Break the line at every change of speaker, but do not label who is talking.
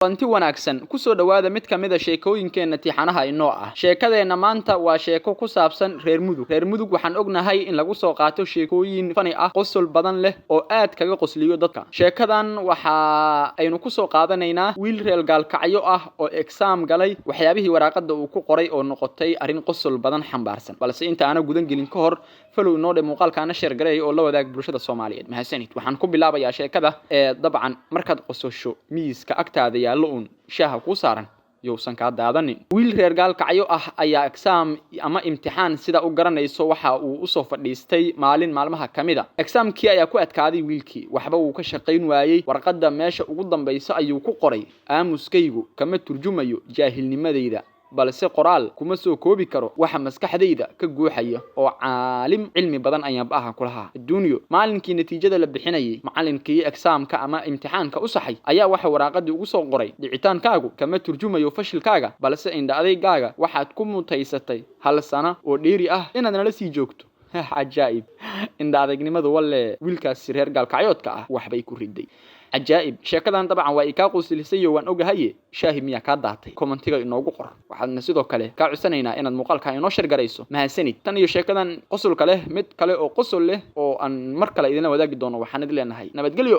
Wanti wanaagsan ku soo dhawaada mid kamid ah sheekooyinkeena tixanaha inoo ah. Sheekadeena maanta waa sheeko ku saabsan reer mudug. Reer mudug waxaan ognahay in lagu soo qaato sheekooyin fani ah qosol badan leh oo aad kaga qosliyo dadka. Sheekadan waxa aynu ku soo qaadanaynaa wiil reer gaalkacyo ah oo exam galay waxyaabihii waraaqada uu ku qoray oo noqotay arrin qosol badan xambaarsan. Balse inta aan gudan gelin ka hor follow inoo dhe muuqaalkaana share gareey oo la wadaag bulshada Soomaaliyeed. Mahadsanid. Waxaan ku bilaabayaa sheekada dabcan markaad qososho miiska agtaada yaalo shaaha ku saaran yowsan ka daadanin. Wiil reer gaalkacyo ah ayaa exam ama imtixaan sida u garanayso waxa uu u soo fadhiistay maalin maalmaha kamida. Examkii ayaa ku adkaaday wiilkii waxba uu ka shaqayn waayay warqadda meesha ugu dambaysa ayuu ku qoray aamuskaygu kama turjumayo jaahilnimadeyda balse qoraal kuma soo koobi karo waxa maskaxdayda ka guuxaya oo caalim cilmi badan ayaan baahan ku lahaa adduunyo. Maalinkii natiijada la bixinayay macallinkii examka ama imtixaanka u saxay ayaa waxa waraaqadii ugu soo qoray dhicitaankaagu kama turjumayo fashilkaaga balse indha adeygaaga waxaad ku mutaysatay hal sano oo dheeri ah inaad nala sii joogto. عجائب إن دعك نمد ولا ويلكاس رير قال كعيوتك وحبا يكون ردي عجائب شكلان طبعا وإيكاقو سلسيو وان اوغا هاي شاهي ميا كاداتي كومنتيغا إنو قرر waxaad nasido kale ka cusanaynaa inaad muuqaalka inoo share gareyso mahadsanid tan iyo sheekadan qosol kale mid kale oo qosol leh oo aan mar kale idin wadaagi doono waxaan idin leenahay nabadgelyo.